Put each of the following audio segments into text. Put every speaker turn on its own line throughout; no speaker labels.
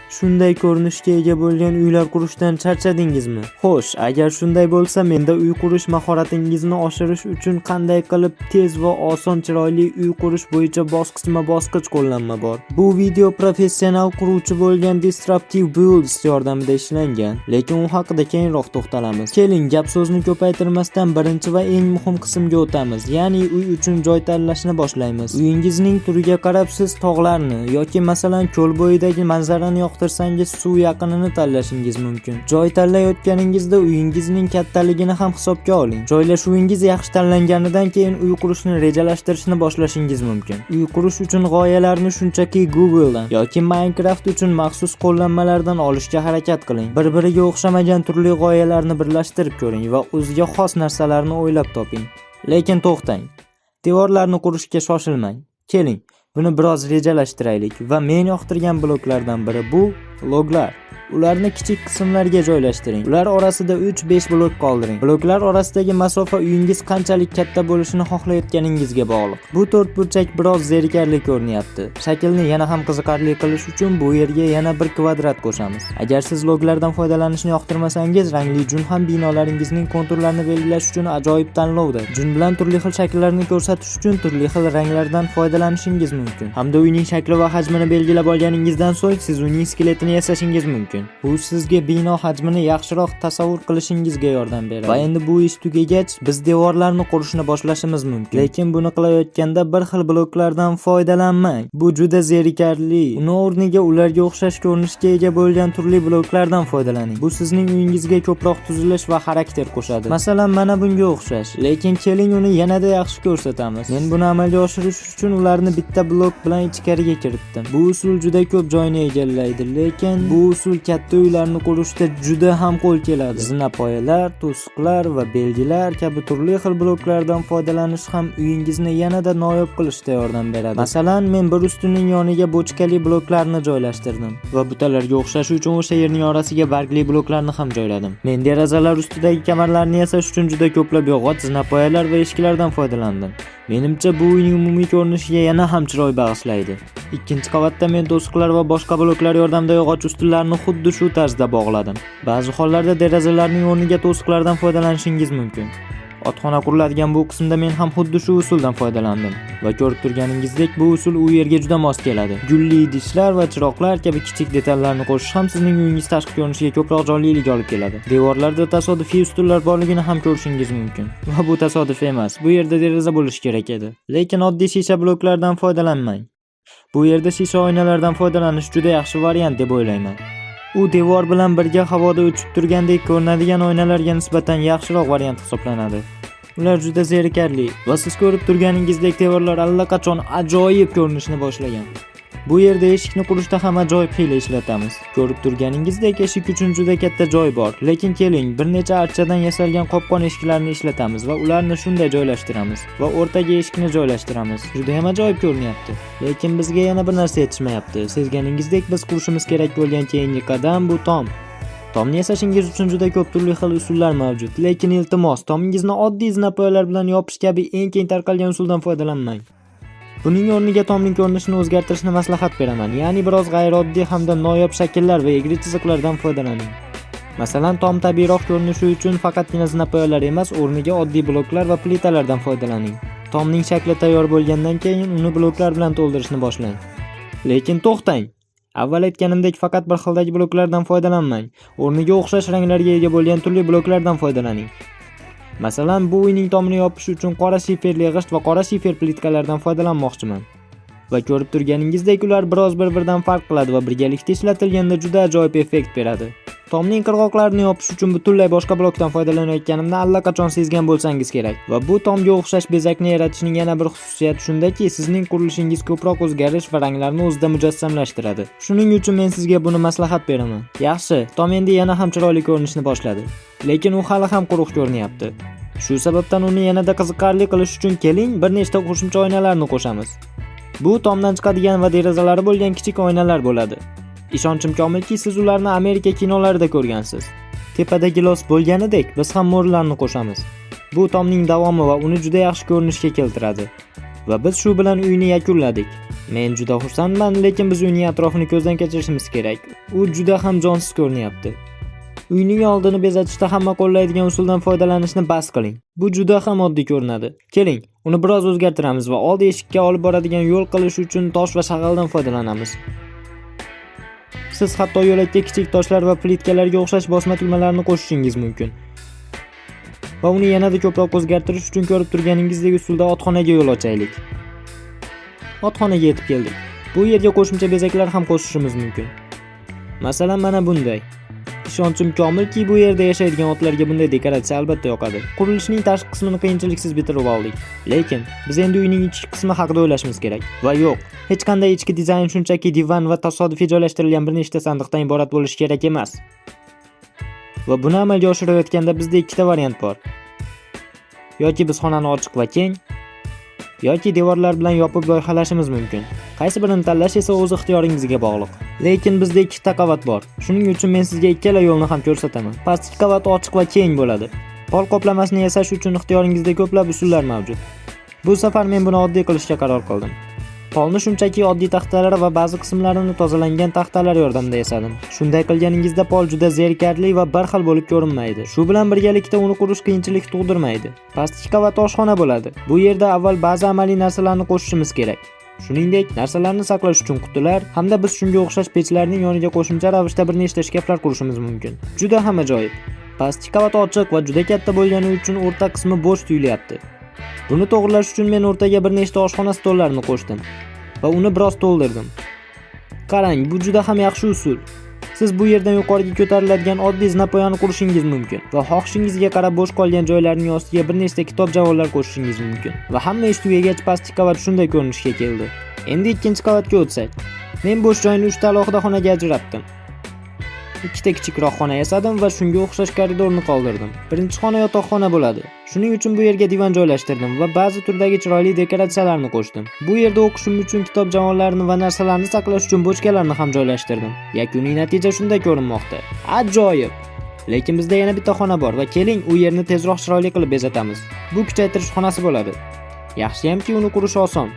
Shunday ko'rinishga ega bo'lgan uylar qurishdan charchadingizmi? Xo'sh, agar shunday bo'lsa, menda uy qurish mahoratingizni oshirish uchun qanday qilib tez va oson chiroyli uy qurish bo'yicha bosqichma-bosqich qo'llanma bor. Bu video professional quruvchi bo'lgan Disruptive Builds yordamida ishlangan, lekin u haqida keyinroq to'xtalamiz. Keling, gap so'zni ko'paytirmasdan birinchi va eng muhim qismga o'tamiz, ya'ni uy uchun joy tanlashni boshlaymiz. Uyingizning turiga qarab siz tog'larni yoki masalan ko'l bo'yidagi manzarani yoqtirsangiz, suv yaqinini tanlashingiz mumkin. Joy tanlayotganingizda uyingizning kattaligini ham hisobga oling. Joylashuvingiz yaxshi tanlanganidan keyin uy qurishni rejalashtirishni boshlashingiz mumkin. Uy qurish uchun g'oyalarni shunchaki Google dan yoki Minecraft uchun maxsus qo'llanmalardan olishga harakat qiling. Bir-biriga o'xshamagan turli g'oyalarni birlashtirib ko'ring va o'ziga xos narsalarni o'ylab toping. Lekin to'xtang. Devorlarni qurishga shoshilmang. Keling, buni biroz rejalashtiraylik va men yoqtirgan bloklardan biri bu loglar. Ularni kichik qismlarga joylashtiring. Ular orasida 3-5 blok qoldiring. Bloklar orasidagi masofa uyingiz qanchalik katta bo'lishini xohlayotganingizga bog'liq. Bu to'rtburchak biroz zerikarli ko'rinyapti. Shaklni yana ham qiziqarli qilish uchun bu yerga yana bir kvadrat qo'shamiz. Agar siz loglardan foydalanishni yoqtirmasangiz, rangli jun ham binolaringizning konturlarini belgilash uchun ajoyib tanlovdir. Jun bilan turli xil shakllarni ko'rsatish uchun turli xil ranglardan foydalanishingiz mumkin. Hamda uyning shakli va hajmini belgilab olganingizdan so'ng siz uning skeletini yasashingiz mumkin. Bu sizga bino hajmini yaxshiroq tasavvur qilishingizga yordam beradi. Va endi bu ish tugagach, biz devorlarni qurishni boshlashimiz mumkin. Lekin buni qilayotganda bir xil bloklardan foydalanmang. Bu juda zerikarli. Uni o'rniga ularga o'xshash ko'rinishga ega bo'lgan turli bloklardan foydalaning. Bu sizning uyingizga ko'proq tuzilish va xarakter qo'shadi. Masalan, mana bunga o'xshash. Lekin keling uni yanada yaxshi ko'rsatamiz. Men buni amalga oshirish uchun ularni bitta blok bilan ichkariga kiritdim. Bu usul juda ko'p joyni egallaydi, lekin bu usul katta uylarni qurishda juda ham qo'l keladi. Zinapoyalar, to'siqlar va belgilar kabi turli xil bloklardan foydalanish ham uyingizni yanada noyob qilishda yordam beradi. Masalan, men bir ustining yoniga bochkali bloklarni joylashtirdim va butalarga o'xshashi uchun o'sha yerning orasiga bargli bloklarni ham joyladim. Men derazalar ustidagi kamarlarni yasash uchun juda ko'plab yog'och, zinapoyalar va eshiklardan foydalandim. Menimcha bu uyning umumiy ko'rinishiga yana ham chiroy bag'ishlaydi. Ikkinchi qavatda men to'siqlar va boshqa bloklar yordamida yog'och ustunlarni xuddi shu tarzda bog'ladim. Ba'zi hollarda derazalarning o'rniga to'siqlardan foydalanishingiz mumkin. Otxona quriladigan bu qismda men ham xuddi shu usuldan foydalandim va ko'rib turganingizdek bu usul u yerga juda mos keladi. Gulli idishlar va chiroqlar kabi kichik detallarni qo'shish ham sizning uyingiz tashqi ko'rinishiga ko'proq jonlilik olib keladi. Devorlarda tasodifiy ustunlar borligini ham ko'rishingiz mumkin. Va bu tasodif emas. Bu yerda deraza bo'lishi kerak edi. Lekin oddiy shisha bloklardan foydalanmang. Bu yerda shisha oynalardan foydalanish juda yaxshi variant deb o'ylayman. U devor bilan birga havoda uchib turgandek ko'rinadigan oynalarga nisbatan yaxshiroq variant hisoblanadi. Ular juda zerikarli va siz ko'rib turganingizdek devorlar allaqachon ajoyib ko'rinishni boshlagan. Bu yerda eshikni qurishda ham ajoyib hiyla ishlatamiz. Ko'rib turganingizdek eshik uchun juda katta joy bor, lekin keling, bir necha archadan yasalgan qopqon eshiklarni ishlatamiz va ularni shunday joylashtiramiz va o'rtaga eshikni joylashtiramiz. Juda ham ajoyib ko'rinyapti. Lekin bizga yana bir narsa yetishmayapti. Sezganingizdek biz qurishimiz kerak bo'lgan keyingi qadam bu tom. Tomni yasashingiz uchun juda ko'p turli xil usullar mavjud, lekin iltimos, tomingizni oddiy zinapoyalar bilan yopish kabi eng keng tarqalgan usuldan foydalanmang. Buning o'rniga tomning ko'rinishini o'zgartirishni maslahat beraman, ya'ni biroz g'ayrioddiy hamda noyob shakllar va egri chiziqlardan foydalaning. Masalan, tom tabiiyroq ko'rinishi uchun faqatgina zinapoyalar emas, o'rniga oddiy bloklar va plitalardan foydalaning. Tomning shakli tayyor bo'lgandan keyin uni bloklar bilan to'ldirishni boshlang. Lekin to'xtang. Avval aytganimdek faqat bir xildagi bloklardan foydalanmang. O'rniga o'xshash ranglarga ega bo'lgan turli bloklardan foydalaning. Masalan, bu uyning tomini yopish uchun qora shiferli g'isht va qora shifer plitkalardan foydalanmoqchiman. Va ko'rib turganingizdek ular biroz bir-biridan farq qiladi va birgalikda ishlatilganda juda ajoyib effekt beradi. Tomning qirg'oqlarini yopish uchun butunlay boshqa blokdan foydalanayotganimni allaqachon sezgan bo'lsangiz kerak. Va bu tomga o'xshash bezakni yaratishning yana bir xususiyati shundaki, sizning qurilishingiz ko'proq o'zgarish va ranglarni o'zida mujassamlashtiradi. Shuning uchun men sizga buni maslahat beraman. Yaxshi, tom endi yana ham chiroyli ko'rinishni boshladi. Lekin u hali ham quruq ko'rinyapti. Shu sababdan uni yanada qiziqarli qilish uchun keling, bir nechta qo'shimcha oynalarni qo'shamiz. Bu tomdan chiqadigan va derazalari bo'lgan kichik oynalar bo'ladi. Ishonchim komilki, siz ularni Amerika kinolarida ko'rgansiz. Tepada gilos bo'lganidek, biz ham mo'rlarni qo'shamiz. Bu tomning davomi va uni juda yaxshi ko'rinishga keltiradi. va biz shu bilan uyni yakunladik. Men juda xursandman, lekin biz uyning atrofini ko'zdan kechirishimiz kerak. U juda ham jonsiz ko'rinyapti. Uyning oldini bezatishda hamma qo'llaydigan usuldan foydalanishni bas qiling. Bu juda ham oddiy ko'rinadi. Keling, uni biroz o'zgartiramiz va old eshikka olib boradigan yo'l qilish uchun tosh va shag'aldan foydalanamiz. Siz hatto yo'lakka kichik toshlar va plitkalarga o'xshash bosma tugmalarni qo'shishingiz mumkin. Va uni yanada ko'proq o'zgartirish uchun ko'rib turganingizdek usulda otxonaga yo'l ochaylik. Otxonaga yetib keldik. Bu yerga qo'shimcha bezaklar ham qo'shishimiz mumkin. Masalan, mana bunday. Ishonchim komilki, bu yerda yashaydigan otlarga bunday dekoratsiya albatta yoqadi. Qurilishning tashqi qismini qiyinchiliksiz bitirib oldik. Lekin biz endi uyning ichki qismi haqida o'ylashimiz kerak. Va yo'q, hech qanday ichki dizayn shunchaki divan va tasodifiy joylashtirilgan bir nechta sandiqdan iborat bo'lishi kerak emas. Va buni amalga oshirayotganda bizda ikkita variant bor. Yoki biz xonani ochiq va keng, yoki devorlar bilan yopib loyihalashimiz mumkin. Qaysi birini tanlash esa o'z ixtiyoringizga bog'liq. Lekin bizda ikkita qavat bor. Shuning uchun men sizga ikkala yo'lni ham ko'rsataman. Pastki qavat ochiq va keng bo'ladi. Pol qoplamasini yasash uchun ixtiyoringizda ko'plab usullar mavjud. Bu safar men buni oddiy qilishga qaror qildim. Polni shunchaki oddiy taxtalar va ba'zi qismlarini tozalangan taxtalar yordamida yasadim. Shunday qilganingizda pol juda zerikarli va bir xil bo'lib ko'rinmaydi. Shu bilan birgalikda uni qurish qiyinchilik tug'dirmaydi. Pastki qavat oshxona bo'ladi. Bu yerda avval ba'zi amaliy narsalarni qo'shishimiz kerak. Shuningdek, narsalarni saqlash uchun qutilar hamda biz shunga o'xshash pechlarning yoniga qo'shimcha ravishda bir nechta shkaflar qurishimiz mumkin. Juda ham ajoyib. Pastki qavat ochiq va juda katta bo'lgani uchun o'rta qismi bo'sh tuyulyapti. Buni to'g'rilash uchun men o'rtaga bir nechta oshxona stollarini qo'shdim va uni biroz to'ldirdim. Qarang, bu juda ham yaxshi usul. Siz bu yerdan yuqoriga ko'tariladigan oddiy zinapoyani qurishingiz mumkin va xohishingizga qarab bo'sh qolgan joylarning ostiga bir nechta kitob javonlar qo'shishingiz mumkin. Va hamma ish tugagach pastki qavat shunday ko'rinishga keldi. Endi ikkinchi qavatga o'tsak. Men bo'sh joyni 3 ta alohida xonaga ajratdim. Ikkita kichikroq xona yasadim va shunga o'xshash koridorni qoldirdim. Birinchi xona yotoqxona bo'ladi. Shuning uchun bu yerga divan joylashtirdim va ba'zi turdagi chiroyli dekoratsiyalarni qo'shdim. Bu yerda o'qishim uchun kitob javonlarini va narsalarni saqlash uchun bochkalarni ham joylashtirdim. Yakuniy natija shunday ko'rinmoqda. Ajoyib! Lekin bizda yana bitta xona bor va keling, u yerni tezroq chiroyli qilib bezatamiz. Bu kuchaytirish xonasi bo'ladi. Yaxshiyamki uni qurish oson.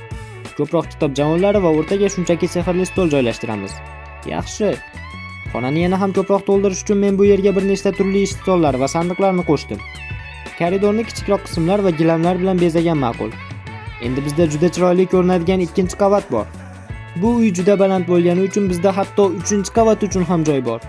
Ko'proq kitob javonlari va o'rtaga shunchaki sehrli stol joylashtiramiz. Yaxshi. Xonani yana ham ko'proq to'ldirish uchun men bu yerga bir nechta turli ish stollari va sandiqlarni qo'shdim. Koridorni kichikroq qismlar va gilamlar bilan bezagan ma'qul. Endi bizda juda chiroyli ko'rinadigan ikkinchi qavat bor. Bu uy juda baland bo'lgani uchun bizda hatto 3-qavat uchun ham joy bor.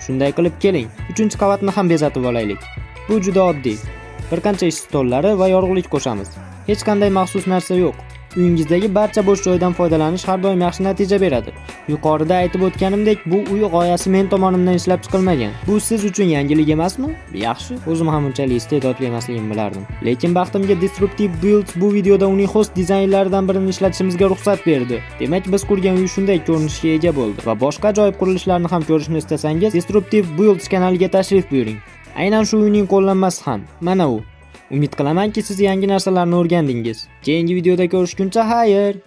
Shunday qilib keling, 3-qavatni ham bezatib olaylik. Bu juda oddiy. Bir qancha ish stollari va yorug'lik qo'shamiz. Hech qanday maxsus narsa yo'q. Uyingizdagi barcha bo'sh joydan foydalanish har doim yaxshi natija beradi. Yuqorida aytib o'tganimdek, bu uy g'oyasi men tomonimdan ishlab chiqilmagan. Bu siz uchun yangilik emasmi? Yaxshi, o'zim ham unchalik iste'dodli emasligimni bilardim. Lekin baxtimga Disruptive Builds bu videoda uning host dizaynlaridan birini ishlatishimizga ruxsat berdi. Demak, biz qurgan uy shunday ko'rinishga ega bo'ldi. Va boshqa ajoyib qurilishlarni ham ko'rishni istasangiz, Disruptive Builds kanaliga tashrif buyuring. Aynan shu uyning qo'llanmasi ham mana u. Umid qilamanki, siz yangi narsalarni o'rgandingiz. Keyingi videoda ko'rishguncha xayr!